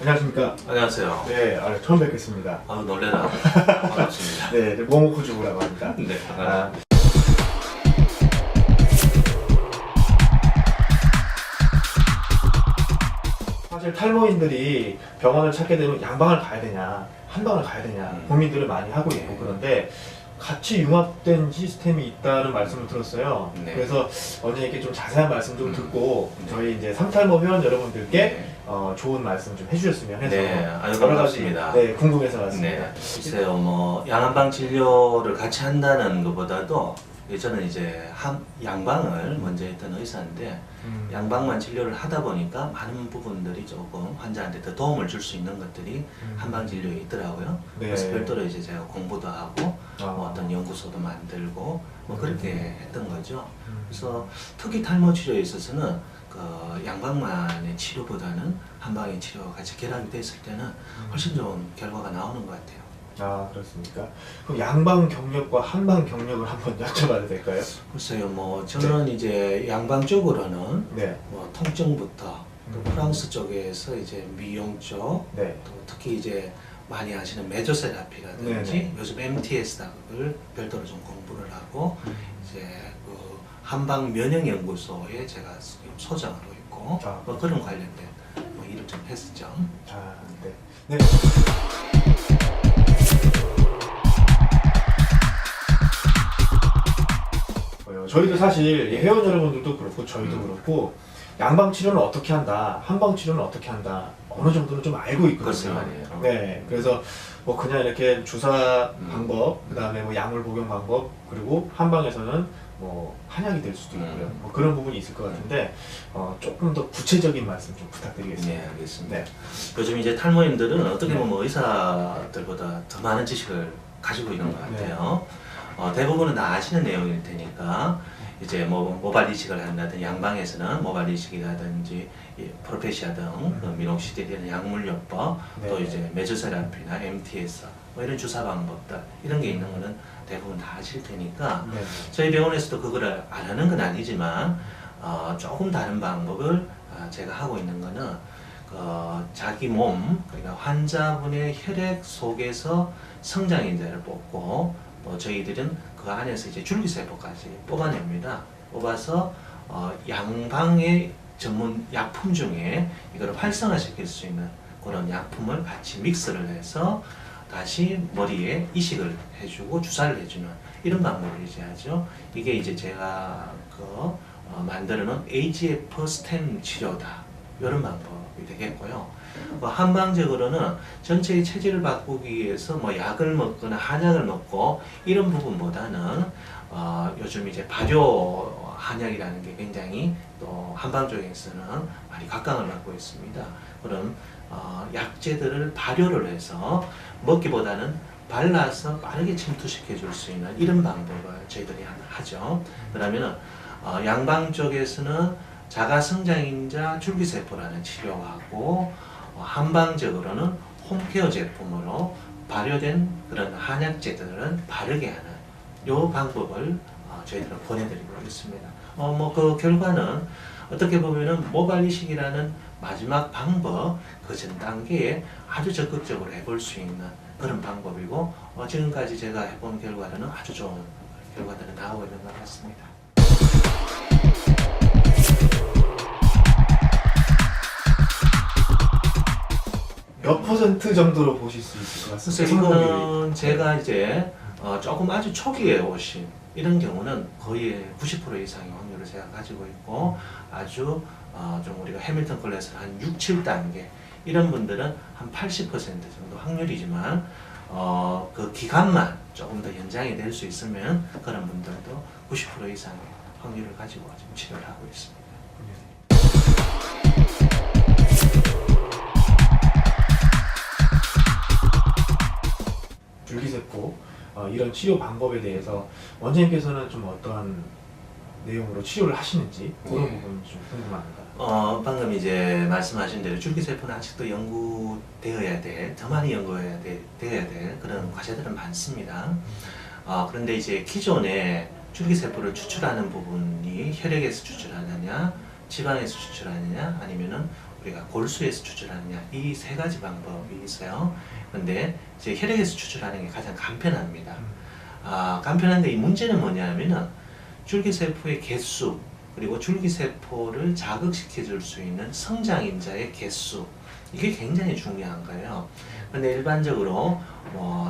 안녕하십니까. 안녕하세요. 네, 처음 뵙겠습니다. 아유 놀래라. 반갑습니다. 네, 모모쿠주부라고 합니다. 네, 반갑습니다. 사실 탈모인들이 병원을 찾게 되면 양방을 가야 되냐, 한방을 가야 되냐 고민들을 많이 하고 있고, 그런데 같이 융합된 시스템이 있다는 말씀을 들었어요. 네. 그래서 언제 이렇게 좀 자세한 말씀 좀 듣고 네. 저희 이제 상탈모 회원 여러분들께 네. 좋은 말씀 좀 해주셨으면 해서 네, 아유 여러 가지 반갑습니다. 궁금해서 왔습니다. 네, 글쎄요, 뭐 양한방 진료를 같이 한다는 것보다도 예전에 이제 양방을 먼저 했던 의사인데 양방만 진료를 하다 보니까 많은 부분들이 조금 환자한테 더 도움을 줄 수 있는 것들이 한방 진료에 있더라고요. 네. 그래서 별도로 이제 제가 공부도 하고 아. 뭐 어떤 연구소도 만들고 뭐 그렇게 했던 거죠. 그래서 특히 탈모 치료에 있어서는 그 양방만의 치료보다는 한방의 치료가 같이 결합이 됐을 때는 훨씬 좋은 결과가 나오는 것 같아요. 아, 그렇습니까? 그럼 양방 경력과 한방 경력을 한번 여쭤봐도 될까요? 글쎄요, 뭐 저는 이제 양방 쪽으로는 네. 뭐 통증부터 또 프랑스 쪽에서 이제 미용 쪽, 네. 또 특히 이제 많이 하시는 메조세라피라든지 네네. 요즘 MTS를 별도로 좀 공부를 하고 이제 그 한방 면역연구소에 제가 지금 소장으로 있고 아. 뭐 그런 관련된 뭐 일을 좀 했었죠. 아, 네. 네. 저희도 사실 회원 여러분들도 그렇고 저희도 그렇고 양방 치료는 어떻게 한다, 한방 치료는 어떻게 한다 어느 정도는 좀 알고 글쎄 있거든요. 말이에요. 네, 그래서 뭐 그냥 이렇게 주사 방법, 그다음에 뭐 약물 복용 방법, 그리고 한방에서는 뭐 한약이 될 수도 있고요. 뭐 그런 부분이 있을 것 같은데 조금 더 구체적인 말씀 좀 부탁드리겠습니다. 네, 알겠습니다. 네. 요즘 이제 탈모인들은 어떻게 보면 의사들보다 더 많은 지식을 가지고 있는 것 같아요. 대부분은 다 아시는 내용일 테니까 이제 뭐 모발 이식을 한다든지 양방에서는 모발 이식이라든지 프로페시아 등 미녹시딜에 대한 약물요법, 또 네. 이제 메조세라피나 MTS 뭐 이런 주사 방법들 이런 게 있는 거는 대부분 다 아실 테니까 네. 저희 병원에서도 그거를 안 하는 건 아니지만 조금 다른 방법을 제가 하고 있는 거는 자기 몸, 그러니까 환자분의 혈액 속에서 성장인자를 뽑고 또 저희들은 그 안에서 이제 줄기세포까지 뽑아냅니다. 뽑아서 양방의 전문 약품 중에 이거를 활성화시킬 수 있는 그런 약품을 같이 믹스를 해서 다시 머리에 이식을 해주고 주사를 해주는 이런 방법을 이제 하죠. 이게 이제 제가 만들어 놓은 AGF 스템 치료다. 이런 방법이 되겠고요. 한방적으로는 전체의 체질을 바꾸기 위해서 뭐 약을 먹거나 한약을 먹고 이런 부분보다는 요즘 이제 발효 한약이라는 게 굉장히 또 한방 쪽에서는 많이 각광을 받고 있습니다. 그런 약재들을 발효를 해서 먹기보다는 발라서 빠르게 침투시켜 줄 수 있는 이런 방법을 저희들이 하죠. 그러면은 양방 쪽에서는 자가성장인자 줄기세포라는 치료하고 한방적으로는 홈케어 제품으로 발효된 그런 한약재들은 바르게 하는 이 방법을 저희들은 보내드리고 있습니다. 뭐 그 결과는 어떻게 보면은 모발 이식이라는 마지막 방법 그 전 단계에 아주 적극적으로 해볼 수 있는 그런 방법이고 지금까지 제가 해본 결과로는 아주 좋은 결과들이 나오고 있는 것 같습니다. 몇 퍼센트 정도로 보실 수 있을 것 같습니다. 그래서 이거는 제가 이제 조금 아주 초기에 오신 이런 경우는 거의 90% 이상의 확률을 제가 가지고 있고 아주 좀 우리가 해밀턴 클래스 한 6, 7단계 이런 분들은 한 80% 정도 확률이지만 그 기간만 조금 더 연장이 될 수 있으면 그런 분들도 90% 이상의 확률을 가지고 지금 치료를 하고 있습니다. 줄기세포 이런 치료 방법에 대해서 원장님께서는 좀 어떠한 내용으로 치료를 하시는지 그런 부분이 좀 궁금합니다. 방금 이제 말씀하신 대로 줄기세포는 아직도 연구되어야 될, 더 많이 되어야 될 그런 과제들은 많습니다. 그런데 이제 기존에 줄기세포를 추출하는 부분이 혈액에서 추출하느냐, 지방에서 추출하느냐, 아니면은 우리가 골수에서 추출하느냐, 이 세 가지 방법이 있어요. 그런데 이제 혈액에서 추출하는 게 가장 간편합니다. 간편한데 이 문제는 뭐냐면은 줄기세포의 개수, 그리고 줄기세포를 자극시켜 줄 수 있는 성장인자의 개수, 이게 굉장히 중요한 거예요. 근데 일반적으로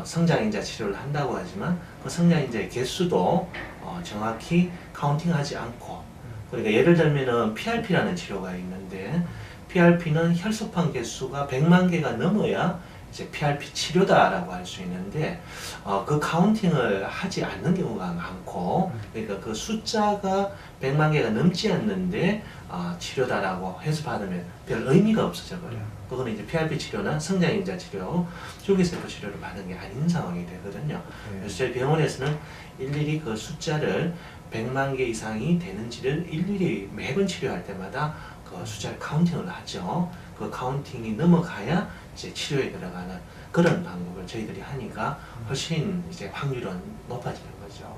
성장인자 치료를 한다고 하지만 그 성장인자의 개수도 정확히 카운팅하지 않고, 그러니까 예를 들면은 PRP라는 치료가 있는데 PRP는 혈소판 개수가 100만 개가 넘어야 이제 PRP 치료다라고 할 수 있는데 그 카운팅을 하지 않는 경우가 많고, 그러니까 그 숫자가 100만 개가 넘지 않는데 치료다라고 해서 받으면 별 의미가 없어져 버려요. 그거는 이제 PRP 치료나 성장인자 치료, 줄기세포 치료를 받는 게 아닌 상황이 되거든요. 그래서 저희 병원에서는 일일이 그 숫자를 100만 개 이상이 되는지를 일일이 매번 치료할 때마다 그 숫자를 카운팅을 하죠. 그 카운팅이 넘어가야 이제 치료에 들어가는 그런 방법을 저희들이 하니까 훨씬 이제 확률은 높아지는 거죠.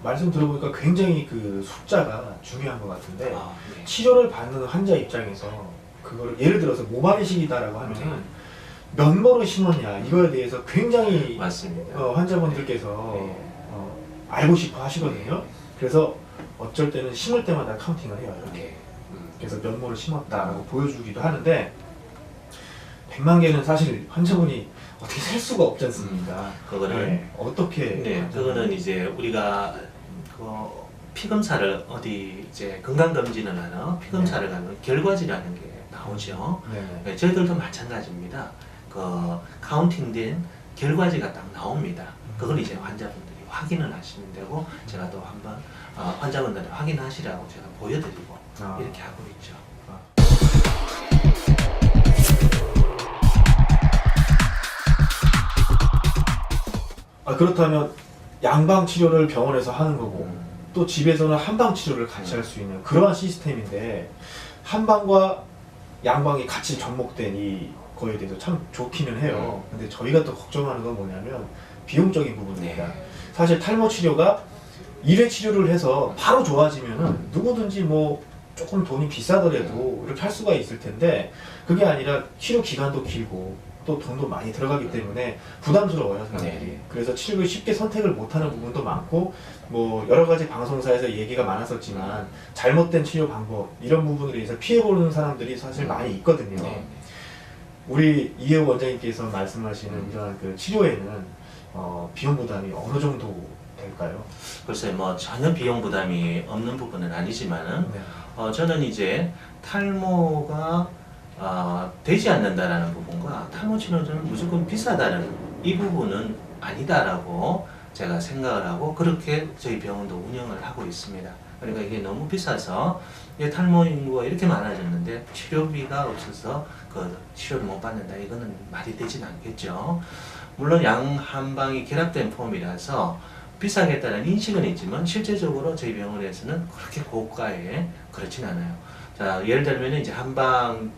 말씀 들어보니까 굉장히 그 숫자가 중요한 것 같은데 네. 치료를 받는 환자 입장에서 그거를 예를 들어서 모발이식이다라고 하면은 몇 모를 심었냐 이거에 대해서 굉장히 맞습니다. 환자분들께서 네. 알고 싶어 하시거든요. 그래서 어쩔 때는 심을 때마다 카운팅을 해요. 이렇게. 네. 그래서 몇 모를 심었다라고 보여주기도 하는데 100만 개는 사실 환자분이 어떻게 셀 수가 없지 않습니까? 그거는 어떻게? 네, 그거는 이제 우리가 그 피 검사를 어디 이제 건강 검진을 하나 피 검사를 가면 결과지라는 게 나오죠. 네네. 네, 저희들도 마찬가지입니다. 그 카운팅된 결과지가 딱 나옵니다. 그걸 이제 환자분들이 확인을 하시면 되고, 제가 또 한번 환자분들한테 확인하시라고 제가 보여드리고 이렇게 하고 있죠. 그렇다면 양방 치료를 병원에서 하는 거고 또 집에서는 한방 치료를 같이 할 수 있는 그러한 시스템인데 한방과 양방이 같이 접목된 이 거에 대해서 참 좋기는 해요. 근데 저희가 또 걱정하는 건 뭐냐면 비용적인 부분입니다. 사실 탈모 치료가 1회 치료를 해서 바로 좋아지면은 누구든지 뭐 조금 돈이 비싸더라도 이렇게 할 수가 있을 텐데 그게 아니라 치료 기간도 길고 또 돈도 많이 들어가기 때문에 부담스러워요, 사람들이. 그래서 치료를 쉽게 선택을 못하는 부분도 많고 뭐 여러 가지 방송사에서 얘기가 많았었지만 잘못된 치료 방법 이런 부분에 대해서 피해보는 사람들이 사실 많이 있거든요. 우리 이혜우 원장님께서 말씀하시는 이러한 그 치료에는 비용 부담이 어느 정도 될까요? 글쎄 뭐 전혀 비용 부담이 없는 부분은 아니지만은 저는 이제 탈모가 되지 않는다라는 부분과 탈모 치료는 무조건 비싸다는 이 부분은 아니다라고 제가 생각을 하고 그렇게 저희 병원도 운영을 하고 있습니다. 그러니까 이게 너무 비싸서 탈모 인구가 이렇게 많아졌는데 치료비가 없어서 그 치료를 못 받는다, 이거는 말이 되진 않겠죠. 물론 양 한방이 결합된 폼이라서 비싸겠다는 인식은 있지만 실제적으로 저희 병원에서는 그렇게 고가에 그렇진 않아요. 자, 예를 들면 이제 한방을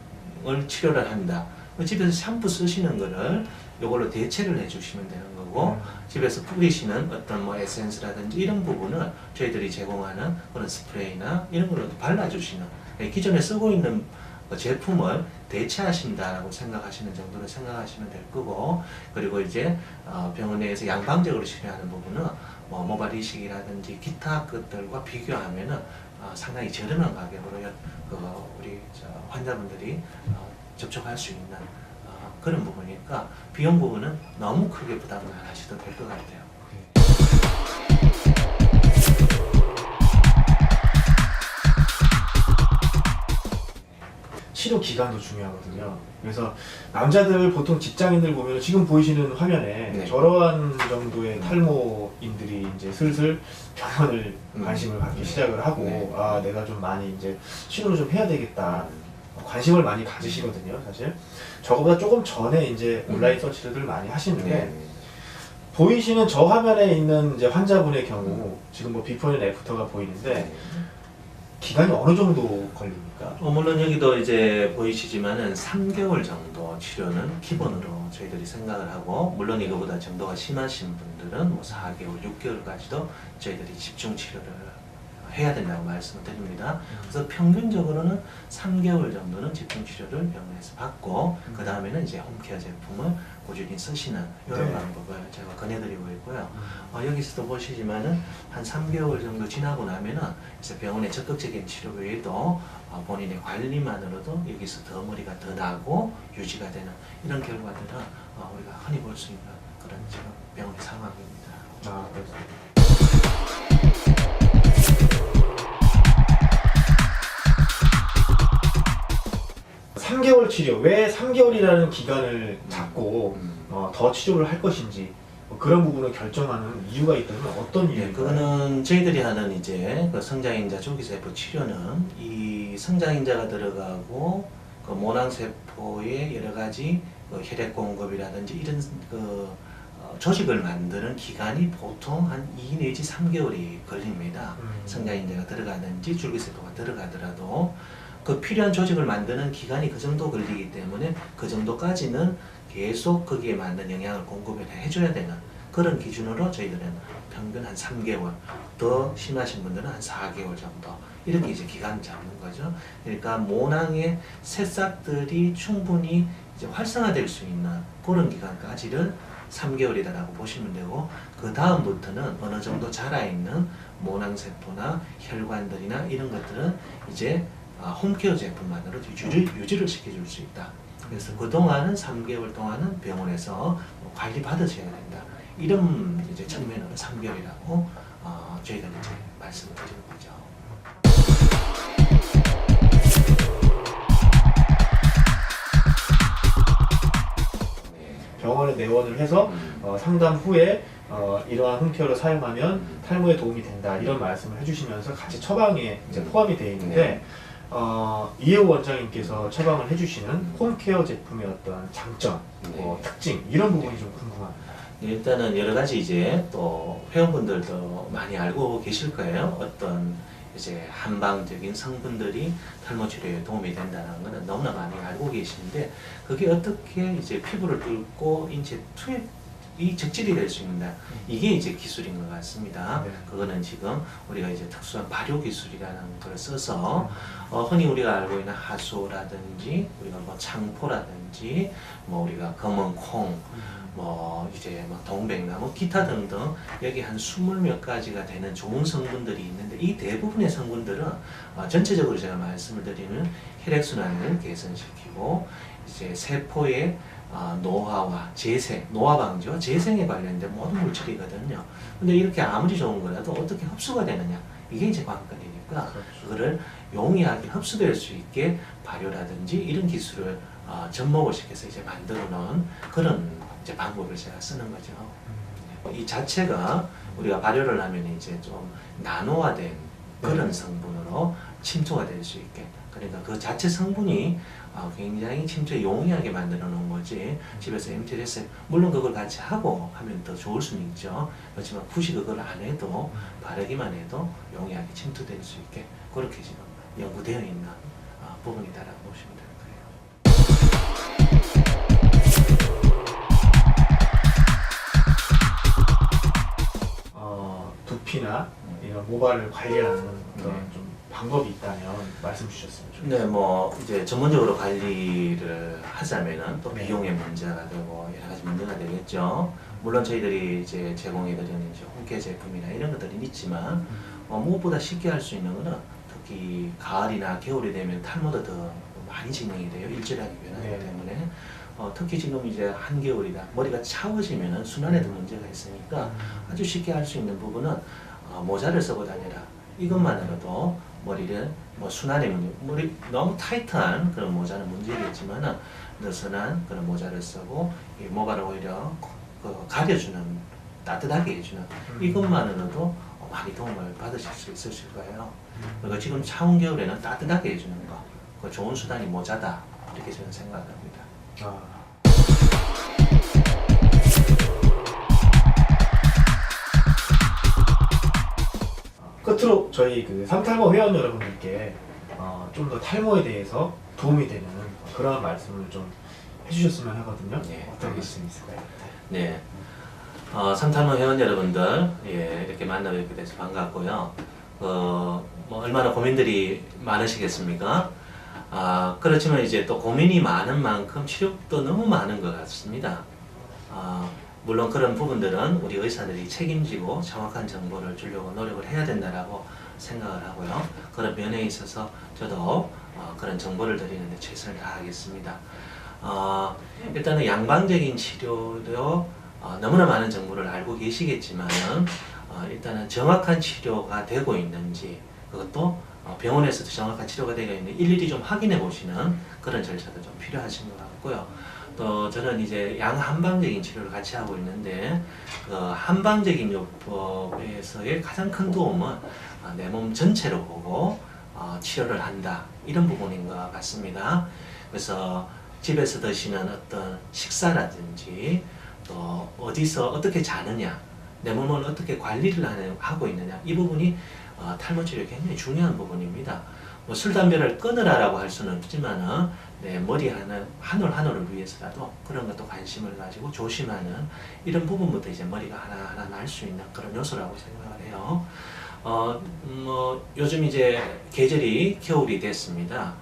치료를 한다. 집에서 샴푸 쓰시는 거를 이걸로 대체를 해주시면 되는 거고 집에서 뿌리시는 어떤 뭐 에센스라든지 이런 부분을 저희들이 제공하는 그런 스프레이나 이런 걸로 발라주시는, 기존에 쓰고 있는 제품을 대체하신다라고 생각하시는 정도로 생각하시면 될 거고, 그리고 이제 병원 내에서 양방적으로 치료하는 부분은 뭐 모발 이식이라든지 기타 것들과 비교하면은 상당히 저렴한 가격으로 우리 환자분들이 접촉할 수 있는 그런 부분이니까 비용 부분은 너무 크게 부담을 안 하셔도 될 것 같아요. 치료 기간도 중요하거든요. 그래서 남자들 보통 직장인들 보면 지금 보이시는 화면에 네. 저러한 정도의 탈모인들이 이제 슬슬 병원을 관심을 갖기 시작을 하고 네. 아 내가 좀 많이 이제 치료를 좀 해야 되겠다. 관심을 많이 가지시거든요, 사실. 저거보다 조금 전에 이제 온라인 서치를 많이 하시는데 네. 보이시는 저 화면에 있는 이제 환자분의 경우 지금 뭐 비포 앤 애프터가 보이는데 기간이 어느 정도 걸립니까? 물론 여기도 이제 보이시지만은 3개월 정도 치료는 기본으로 저희들이 생각을 하고, 물론 이거보다 정도가 심하신 분들은 뭐 4개월, 6개월까지도 저희들이 집중 치료를 해야 된다고 말씀을 드립니다. 그래서 평균적으로는 3개월 정도는 집중 치료를 병원에서 받고 그 다음에는 이제 홈케어 제품을 꾸준히 쓰시는 이런 네. 방법을 제가 권해드리고 있고요. 여기서도 보시지만은 한 3개월 정도 지나고 나면은 이제 병원의 적극적인 치료 외에도 본인의 관리만으로도 여기서 더 머리가 더 나고 유지가 되는 이런 결과들은 우리가 흔히 볼 수 있는 그런 지금 병원의 상황입니다. 아, 그렇습니다. 3개월 치료, 왜 3개월이라는 기간을 잡고 더 치료를 할 것인지 뭐 그런 부분을 결정하는 이유가 있다면 어떤 네, 이유일까요? 그거는 저희들이 하는 이제 그 성장인자 조기세포 치료는 이 성장인자가 들어가고 그 모낭세포의 여러 가지 그 혈액 공급이라든지 이런 그 조직을 만드는 기간이 보통 한 2 내지 3개월이 걸립니다. 성장인자가 들어가든지 줄기세포가 들어가더라도 그 필요한 조직을 만드는 기간이 그 정도 걸리기 때문에 그 정도까지는 계속 거기에 맞는 영양을 공급을 해줘야 되는 그런 기준으로 저희들은 평균 한 3개월, 더 심하신 분들은 한 4개월 정도 이렇게 이제 기간을 잡는 거죠. 그러니까 모낭의 새싹들이 충분히 이제 활성화될 수 있는 그런 기간까지를 3개월이다라고 보시면 되고, 그 다음부터는 어느 정도 자라있는 모낭세포나 혈관들이나 이런 것들은 이제 홈케어 제품만으로 유지를 시켜줄 수 있다. 그래서 그동안은 3개월 동안은 병원에서 관리 받으셔야 된다. 이런 이제 측면으로 3개월이라고 저희가 이제 말씀을 드리는 거죠. 병원에 내원을 해서 상담 후에 이러한 홈케어를 사용하면 탈모에 도움이 된다 이런 말씀을 해주시면서 같이 처방에 이제 포함이 되어 있는데 이혜우 원장님께서 처방을 해주시는 홈케어 제품의 어떤 장점, 뭐 특징 이런 부분이 좀 궁금합니다. 일단은 여러 가지 이제 또 회원분들도 많이 알고 계실 거예요. 어떤 이제 한방적인 성분들이 탈모 치료에 도움이 된다는 것은 너무나 많이 알고 계시는데, 그게 어떻게 이제 피부를 뚫고 인체 투입이 적절히 될 수 있는가, 이게 이제 기술인 것 같습니다. 네. 그거는 지금 우리가 이제 특수한 발효 기술이라는 걸 써서 흔히 우리가 알고 있는 하수라든지 우리가 뭐 창포라든지 뭐 우리가 검은 콩, 뭐 이제 뭐 동백나무 기타 등등 여기 한 20몇 가지가 되는 좋은 성분들이 있는데, 이 대부분의 성분들은 전체적으로 제가 말씀을 드리면 혈액순환을 개선시키고 이제 세포의 노화와 재생, 노화 방지와 재생에 관련된 모든 물질이거든요. 근데 이렇게 아무리 좋은 거라도 어떻게 흡수가 되느냐, 이게 이제 관건이니까 그거를 용이하게 흡수될 수 있게 발효라든지 이런 기술을 접목을 시켜서 이제 만들어 놓은 그런 이제 방법을 제가 쓰는 거죠. 이 자체가 우리가 발효를 하면 이제 좀 나노화된 그런 성분으로 침투가 될 수 있게, 그러니까 그 자체 성분이 굉장히 침투에 용이하게 만들어 놓은 거지, 집에서 MT를 물론 그걸 같이 하고 하면 더 좋을 수는 있죠. 그렇지만 굳이 그걸 안 해도 바르기만 해도 용이하게 침투될 수 있게 그렇게 지금 연구되어 있는 부분이다라고 보시면 될 거예요. 두피나 이런 모발을 관리하는 그런 좀 방법이 있다면 말씀 주셨으면 좋겠습니다. 네, 뭐 이제 전문적으로 관리를 하자면은 또 네. 비용의 문제가 되고 여러 가지 문제가 되겠죠. 물론 저희들이 이제 제공해드리는 이제 홈케어 제품이나 이런 것들이 있지만 무엇보다 쉽게 할 수 있는 거는 특히 가을이나 겨울이 되면 탈모도 더 많이 진행이 돼요. 일절하게 변하기 네. 때문에 특히 지금 이제 한겨울이다 머리가 차워지면은 순환에도 문제가 있으니까 아주 쉽게 할 수 있는 부분은 모자를 쓰고 다녀라. 이것만으로도 머리를 뭐 순환의 문제, 머리 너무 타이트한 그런 모자는 문제겠지만은 느슨한 그런 모자를 쓰고 이 모발을 오히려 그 가려주는, 따뜻하게 해주는 이것만으로도 많이 도움을 받으실 수 있으실 거예요. 그리고 지금 차운 겨울에는 따뜻하게 해주는 거, 그 좋은 수단이 모자다, 이렇게 저는 생각합니다. 아. 끝으로 저희 그 삼탈모 회원 여러분들께 좀 더 탈모에 대해서 도움이 되는 그런 말씀을 좀 해주셨으면 하거든요. 네, 어떤 말씀이 있을까요? 네. 삼탈모 회원 여러분들, 예, 이렇게 만나 뵙게 돼서 반갑고요. 뭐 얼마나 고민들이 많으시겠습니까? 그렇지만 이제 또 고민이 많은 만큼 치료도 너무 많은 것 같습니다. 물론 그런 부분들은 우리 의사들이 책임지고 정확한 정보를 주려고 노력을 해야 된다라고 생각을 하고요. 그런 면에 있어서 저도 그런 정보를 드리는데 최선을 다하겠습니다. 일단은 양방적인 치료도 너무나 많은 정보를 알고 계시겠지만은 일단은 정확한 치료가 되고 있는지, 그것도 병원에서도 정확한 치료가 되고 있는지 일일이 좀 확인해 보시는 그런 절차도 좀 필요하신 것 같고요. 또 저는 이제 양한방적인 치료를 같이 하고 있는데, 그 한방적인 요법에서의 가장 큰 도움은 내 몸 전체로 보고 치료를 한다, 이런 부분인 것 같습니다. 그래서 집에서 드시는 어떤 식사라든지, 또 어디서 어떻게 자느냐, 내 몸을 어떻게 관리를 하고 있느냐, 이 부분이 탈모 치료에 굉장히 중요한 부분입니다. 뭐 술, 담배를 끊으라라고 할 수는 없지만은 내 머리 한 올 한 올을 위해서라도 그런 것도 관심을 가지고 조심하는 이런 부분부터 이제 머리가 하나하나 날 수 있는 그런 요소라고 생각을 해요. 뭐 요즘 이제 계절이 겨울이 됐습니다.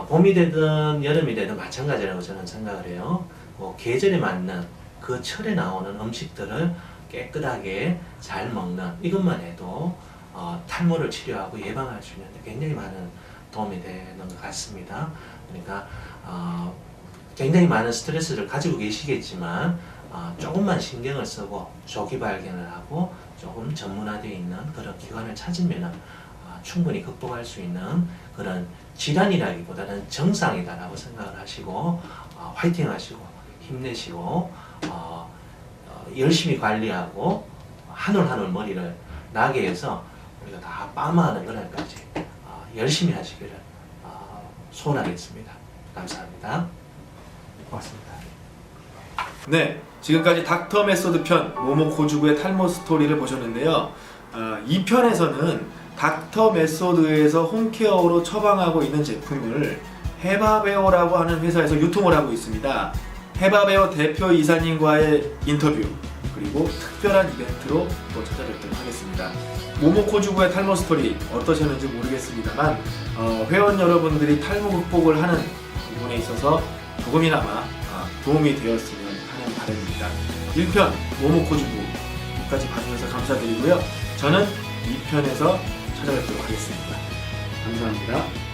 봄이 되든 여름이 되든 마찬가지라고 저는 생각을 해요. 계절에 맞는 그 철에 나오는 음식들을 깨끗하게 잘 먹는 이것만 해도 탈모를 치료하고 예방할 수 있는데 굉장히 많은 도움이 되는 것 같습니다. 그러니까 굉장히 많은 스트레스를 가지고 계시겠지만 조금만 신경을 쓰고 조기 발견을 하고 조금 전문화되어 있는 그런 기관을 찾으면 충분히 극복할 수 있는 그런 질환이라기보다는 정상이다라고 생각을 하시고 화이팅 하시고 힘내시고 열심히 관리하고 한 올 한 올 머리를 나게 해서 우리가 다 빠마하는 그날까지 열심히 하시기를 소원하겠습니다. 감사합니다. 고맙습니다. 네, 지금까지 닥터 메소드 편 모모코주구의 탈모 스토리를 보셨는데요. 2편에서는 닥터 메소드에서 홈케어로 처방하고 있는 제품을 헤바베오라고 하는 회사에서 유통을 하고 있습니다. 헤바베오 대표 이사님과의 인터뷰, 그리고 특별한 이벤트로 또 찾아뵙도록 하겠습니다. 모모코주구의 탈모 스토리 어떠셨는지 모르겠습니다만 회원 여러분들이 탈모 극복을 하는 부분에 있어서 조금이나마 도움이 되었으면 하는 바람입니다. 1편 모모코주구까지 봐주셔서 감사드리고요. 저는 2편에서 찾아뵙도록 하겠습니다. 감사합니다.